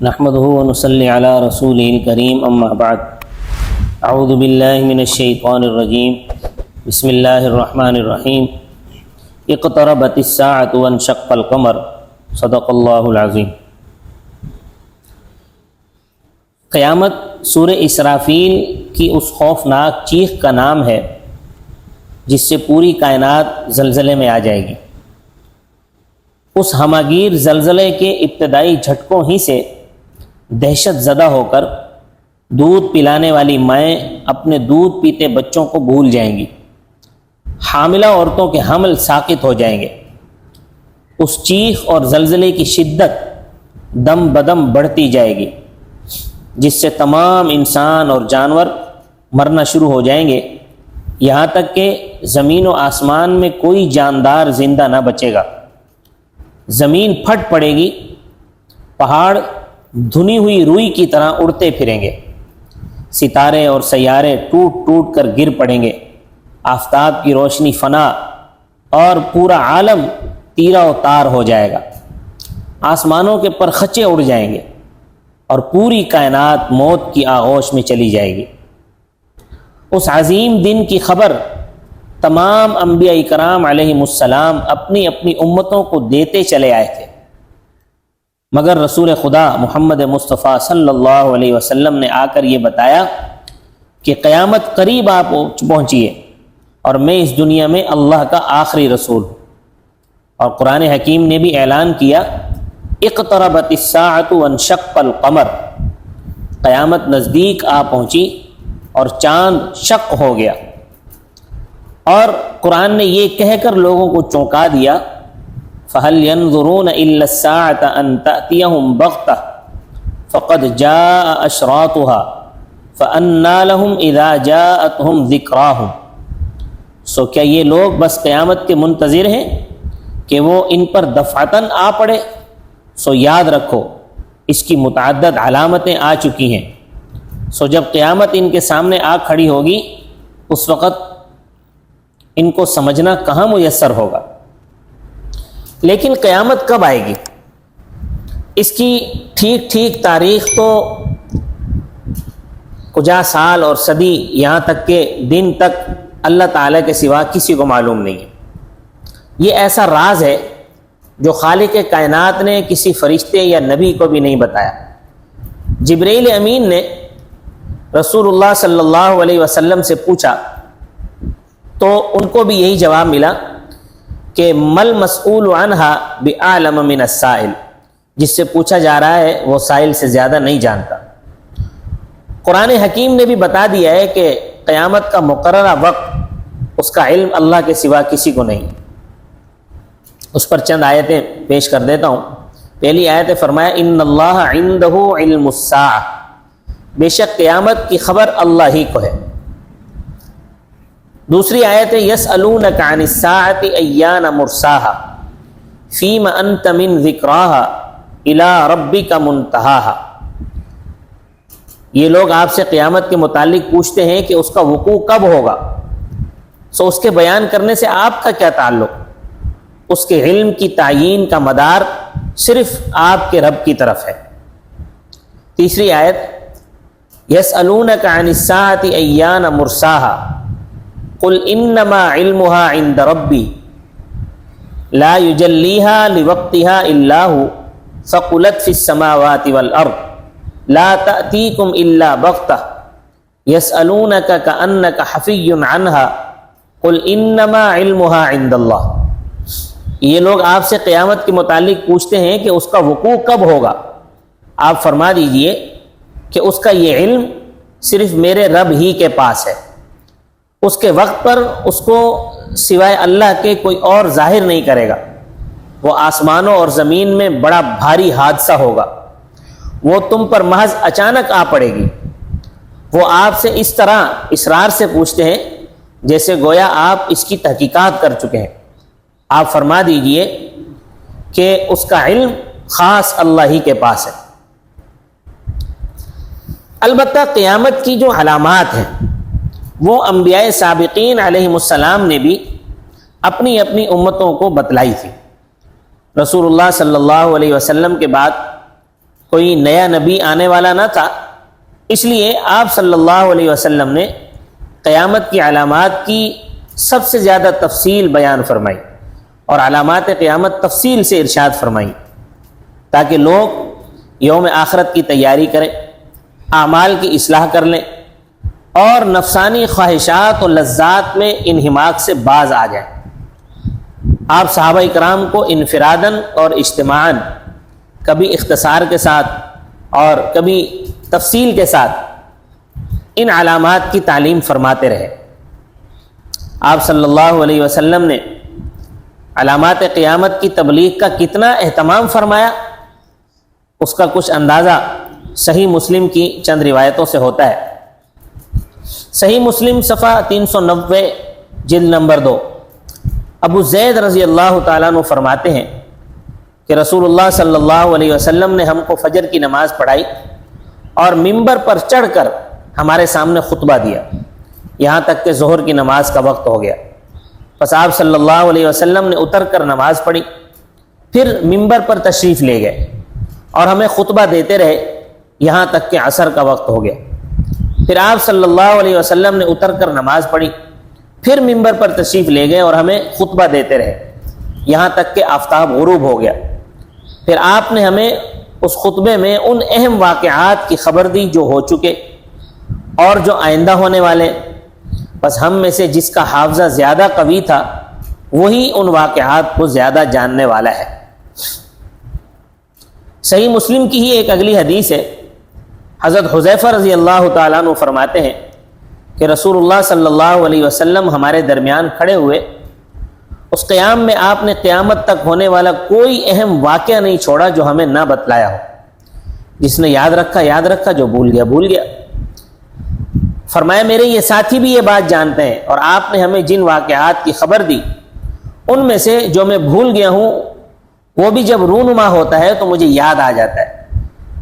نحمده ونصلي على رسوله الكريم اما بعد اعوذ باللہ من الشیطان الرجیم بسم اللہ الرحمن الرحیم اقتربت الساعة وانشق القمر صدق اللہ العظیم۔ قیامت سورہ اسرافیل کی اس خوفناک چیخ کا نام ہے جس سے پوری کائنات زلزلے میں آ جائے گی۔ اس ہماگیر زلزلے کے ابتدائی جھٹکوں ہی سے دہشت زدہ ہو کر دودھ پلانے والی مائیں اپنے دودھ پیتے بچوں کو بھول جائیں گی، حاملہ عورتوں کے حمل ساقط ہو جائیں گے۔ اس چیخ اور زلزلے کی شدت دم بدم بڑھتی جائے گی جس سے تمام انسان اور جانور مرنا شروع ہو جائیں گے، یہاں تک کہ زمین و آسمان میں کوئی جاندار زندہ نہ بچے گا۔ زمین پھٹ پڑے گی، پہاڑ دھنی ہوئی روئی کی طرح اڑتے پھریں گے، ستارے اور سیارے ٹوٹ ٹوٹ کر گر پڑیں گے، آفتاب کی روشنی فنا اور پورا عالم تیرہ و تار ہو جائے گا، آسمانوں کے پرخچے اڑ جائیں گے اور پوری کائنات موت کی آغوش میں چلی جائے گی۔ اس عظیم دن کی خبر تمام انبیاء کرام علیہم السلام اپنی اپنی امتوں کو دیتے چلے آئے تھے، مگر رسول خدا محمد مصطفیٰ صلی اللہ علیہ وسلم نے آ کر یہ بتایا کہ قیامت قریب آپ پہنچی ہے اور میں اس دنیا میں اللہ کا آخری رسول ہوں۔ اور قرآن حکیم نے بھی اعلان کیا اقتربت الساعۃ وانشق القمر، قیامت نزدیک آ پہنچی اور چاند شق ہو گیا۔ اور قرآن نے یہ کہہ کر لوگوں کو چونکا دیا فَهَلْ يَنظُرُونَ إِلَّا السَّاعَةَ أَن تَأْتِيَهُمْ بَغْتَةً فَقَدْ جَاءَ أَشْرَاطُهَا فَأَنَّىٰ لَهُمْ إِذَا جَاءَتْهُمْ ذِكْرَاهُمْ۔ سو کیا یہ لوگ بس قیامت کے منتظر ہیں کہ وہ ان پر دفعتاً آ پڑے؟ سو یاد رکھو اس کی متعدد علامتیں آ چکی ہیں۔ سو جب قیامت ان کے سامنے آ کھڑی ہوگی اس وقت ان کو سمجھنا کہاں میسر ہوگا۔ لیکن قیامت کب آئے گی؟ اس کی ٹھیک ٹھیک تاریخ تو کجا سال اور صدی یہاں تک کہ دن تک اللہ تعالیٰ کے سوا کسی کو معلوم نہیں ہے۔ یہ ایسا راز ہے جو خالق کائنات نے کسی فرشتے یا نبی کو بھی نہیں بتایا۔ جبرائیل امین نے رسول اللہ صلی اللہ علیہ وسلم سے پوچھا تو ان کو بھی یہی جواب ملا کہ مل مسئول عنہا بعالم من السائل، جس سے پوچھا جا رہا ہے وہ سائل سے زیادہ نہیں جانتا۔ قرآن حکیم نے بھی بتا دیا ہے کہ قیامت کا مقررہ وقت اس کا علم اللہ کے سوا کسی کو نہیں۔ اس پر چند آیتیں پیش کر دیتا ہوں۔ پہلی آیت فرمایا ان اللہ عندہ علم الساعہ، بے شک قیامت کی خبر اللہ ہی کو ہے۔ دوسری آیت یسألونک عن الساعۃ ایان مرساہا فیم انت من ذکراہا الی ربک منتہاہا۔ یہ لوگ آپ سے قیامت کے متعلق پوچھتے ہیں کہ اس کا وقوع کب ہوگا، سو اس کے بیان کرنے سے آپ کا کیا تعلق؟ اس کے علم کی تعیین کا مدار صرف آپ کے رب کی طرف ہے۔ تیسری آیت یسألونک عن الساعۃ ایان مرساہا قل انما علمها عند ربی لا یجلیها لوقتها الا هو ثقلت فی السماوات والارض لا تأتیکم الا بغتہ یسألونک کأنک حفی عنها قل انما علمها عند اللہ۔ یہ لوگ آپ سے قیامت کے متعلق پوچھتے ہیں کہ اس کا وقوع کب ہوگا، آپ فرما دیجئے کہ اس کا یہ علم صرف میرے رب ہی کے پاس ہے، اس کے وقت پر اس کو سوائے اللہ کے کوئی اور ظاہر نہیں کرے گا۔ وہ آسمانوں اور زمین میں بڑا بھاری حادثہ ہوگا، وہ تم پر محض اچانک آ پڑے گی۔ وہ آپ سے اس طرح اصرار سے پوچھتے ہیں جیسے گویا آپ اس کی تحقیقات کر چکے ہیں۔ آپ فرما دیجئے کہ اس کا علم خاص اللہ ہی کے پاس ہے۔ البتہ قیامت کی جو علامات ہیں وہ انبیاء سابقین علیہم السلام نے بھی اپنی اپنی امتوں کو بتلائی تھی۔ رسول اللہ صلی اللہ علیہ وسلم کے بعد کوئی نیا نبی آنے والا نہ تھا، اس لیے آپ صلی اللہ علیہ وسلم نے قیامت کی علامات کی سب سے زیادہ تفصیل بیان فرمائی اور علامات قیامت تفصیل سے ارشاد فرمائی، تاکہ لوگ یوم آخرت کی تیاری کریں، اعمال کی اصلاح کر لیں اور نفسانی خواہشات و لذات میں انہماک سے باز آ جائیں۔ آپ صحابہ اکرام کو انفراداً اور اجتماعاً، کبھی اختصار کے ساتھ اور کبھی تفصیل کے ساتھ ان علامات کی تعلیم فرماتے رہے۔ آپ صلی اللہ علیہ وسلم نے علامات قیامت کی تبلیغ کا کتنا اہتمام فرمایا، اس کا کچھ اندازہ صحیح مسلم کی چند روایتوں سے ہوتا ہے۔ صحیح مسلم صفحہ 390 جلد نمبر 2، ابو زید رضی اللہ تعالیٰ عنہ فرماتے ہیں کہ رسول اللہ صلی اللہ علیہ وسلم نے ہم کو فجر کی نماز پڑھائی اور ممبر پر چڑھ کر ہمارے سامنے خطبہ دیا، یہاں تک کہ ظہر کی نماز کا وقت ہو گیا۔ پس آپ صلی اللہ علیہ وسلم نے اتر کر نماز پڑھی، پھر ممبر پر تشریف لے گئے اور ہمیں خطبہ دیتے رہے یہاں تک کہ عصر کا وقت ہو گیا۔ پھر آپ صلی اللہ علیہ وسلم نے اتر کر نماز پڑھی، پھر ممبر پر تشریف لے گئے اور ہمیں خطبہ دیتے رہے یہاں تک کہ آفتاب غروب ہو گیا۔ پھر آپ نے ہمیں اس خطبے میں ان اہم واقعات کی خبر دی جو ہو چکے اور جو آئندہ ہونے والے، بس ہم میں سے جس کا حافظہ زیادہ قوی تھا وہی ان واقعات کو زیادہ جاننے والا ہے۔ صحیح مسلم کی ہی ایک اگلی حدیث ہے، حضرت حذیفہ رضی اللہ تعالیٰ عنہ فرماتے ہیں کہ رسول اللہ صلی اللہ علیہ وسلم ہمارے درمیان کھڑے ہوئے، اس قیام میں آپ نے قیامت تک ہونے والا کوئی اہم واقعہ نہیں چھوڑا جو ہمیں نہ بتلایا ہو، جس نے یاد رکھا، جو بھول گیا۔ فرمایا میرے یہ ساتھی بھی یہ بات جانتے ہیں، اور آپ نے ہمیں جن واقعات کی خبر دی ان میں سے جو میں بھول گیا ہوں وہ بھی جب رونما ہوتا ہے تو مجھے یاد آ جاتا ہے۔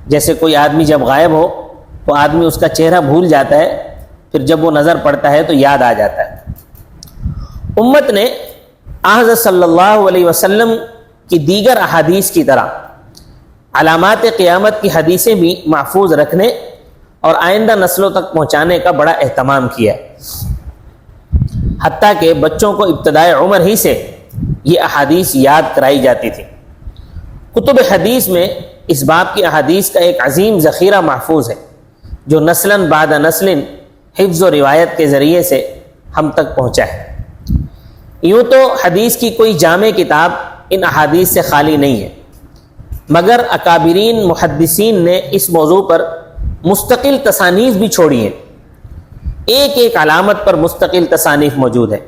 جیسے کوئی آدمی جب غائب ہو تو آدمی اس کا چہرہ بھول جاتا ہے، پھر جب وہ نظر پڑتا ہے تو یاد آ جاتا ہے۔ امت نے حضرت صلی اللہ علیہ وسلم کی دیگر احادیث کی طرح علامات قیامت کی حدیثیں بھی محفوظ رکھنے اور آئندہ نسلوں تک پہنچانے کا بڑا اہتمام کیا ہے، حتیٰ کہ بچوں کو ابتدائی عمر ہی سے یہ احادیث یاد کرائی جاتی تھی۔ کتب حدیث میں اس باب کی احادیث کا ایک عظیم ذخیرہ محفوظ ہے جو نسلاً بعد نسل حفظ و روایت کے ذریعے سے ہم تک پہنچا ہے۔ یوں تو حدیث کی کوئی جامع کتاب ان احادیث سے خالی نہیں ہے، مگر اکابرین محدثین نے اس موضوع پر مستقل تصانیف بھی چھوڑی ہیں، ایک ایک علامت پر مستقل تصانیف موجود ہے۔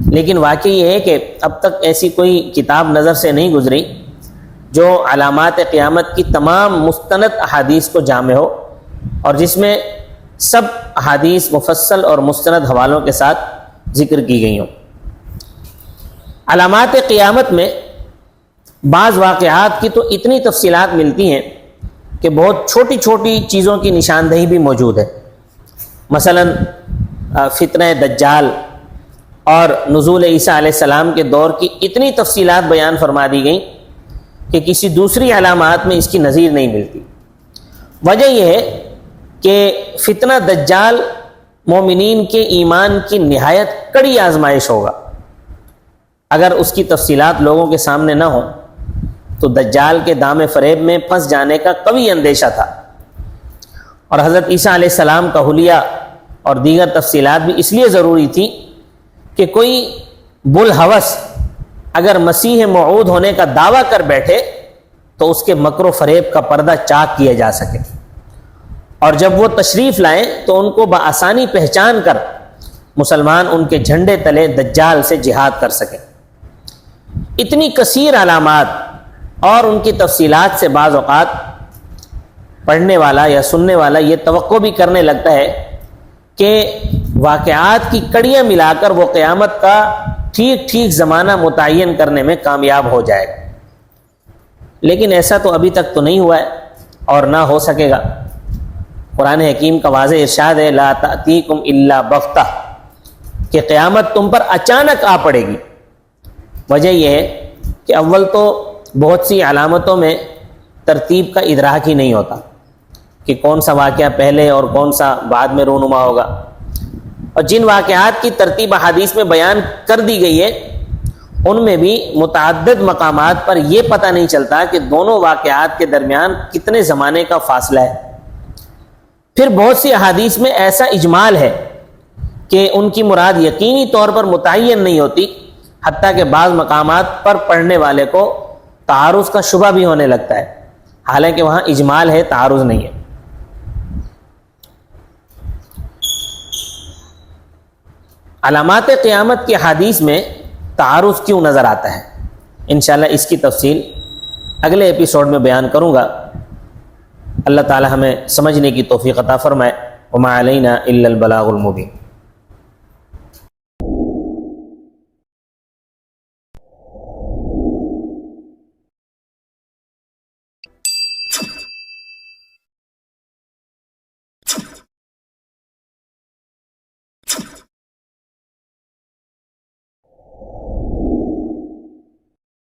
لیکن واقعی یہ ہے کہ اب تک ایسی کوئی کتاب نظر سے نہیں گزری جو علامات قیامت کی تمام مستند احادیث کو جامع ہو اور جس میں سب احادیث مفصل اور مستند حوالوں کے ساتھ ذکر کی گئی ہوں۔ علامات قیامت میں بعض واقعات کی تو اتنی تفصیلات ملتی ہیں کہ بہت چھوٹی چھوٹی چیزوں کی نشاندہی بھی موجود ہے۔ مثلا فتنہ دجال اور نزول عیسیٰ علیہ السلام کے دور کی اتنی تفصیلات بیان فرما دی گئیں کہ کسی دوسری علامات میں اس کی نظیر نہیں ملتی۔ وجہ یہ ہے کہ فتنہ دجال مومنین کے ایمان کی نہایت کڑی آزمائش ہوگا۔ اگر اس کی تفصیلات لوگوں کے سامنے نہ ہوں تو دجال کے دام فریب میں پھنس جانے کا قوی اندیشہ تھا، اور حضرت عیسیٰ علیہ السلام کا حلیہ اور دیگر تفصیلات بھی اس لیے ضروری تھی کہ کوئی بلحوث اگر مسیح موعود ہونے کا دعویٰ کر بیٹھے تو اس کے مکر و فریب کا پردہ چاک کیا جا سکے، اور جب وہ تشریف لائیں تو ان کو بآسانی پہچان کر مسلمان ان کے جھنڈے تلے دجال سے جہاد کر سکیں۔ اتنی کثیر علامات اور ان کی تفصیلات سے بعض اوقات پڑھنے والا یا سننے والا یہ توقع بھی کرنے لگتا ہے کہ واقعات کی کڑیاں ملا کر وہ قیامت کا ٹھیک ٹھیک زمانہ متعین کرنے میں کامیاب ہو جائے گا، لیکن ایسا تو ابھی تک تو نہیں ہوا ہے اور نہ ہو سکے گا۔ قرآن حکیم کا واضح ارشاد ہے لا تأتیکم الا بغتہ، کہ قیامت تم پر اچانک آ پڑے گی۔ وجہ یہ ہے کہ اول تو بہت سی علامتوں میں ترتیب کا ادراک ہی نہیں ہوتا کہ کون سا واقعہ پہلے اور کون سا بعد میں رونما ہوگا. اور جن واقعات کی ترتیب احادیث میں بیان کر دی گئی ہے ان میں بھی متعدد مقامات پر یہ پتہ نہیں چلتا کہ دونوں واقعات کے درمیان کتنے زمانے کا فاصلہ ہے. پھر بہت سی احادیث میں ایسا اجمال ہے کہ ان کی مراد یقینی طور پر متعین نہیں ہوتی، حتیٰ کہ بعض مقامات پر پڑھنے والے کو تعارض کا شبہ بھی ہونے لگتا ہے، حالانکہ وہاں اجمال ہے، تعارض نہیں ہے. علامات قیامت کی حدیث میں تعارض کیوں نظر آتا ہے؟ انشاءاللہ اس کی تفصیل اگلے ایپیسوڈ میں بیان کروں گا. اللہ تعالی ہمیں سمجھنے کی توفیق عطا فرمائے. وما علینا الا البلاغ المبین.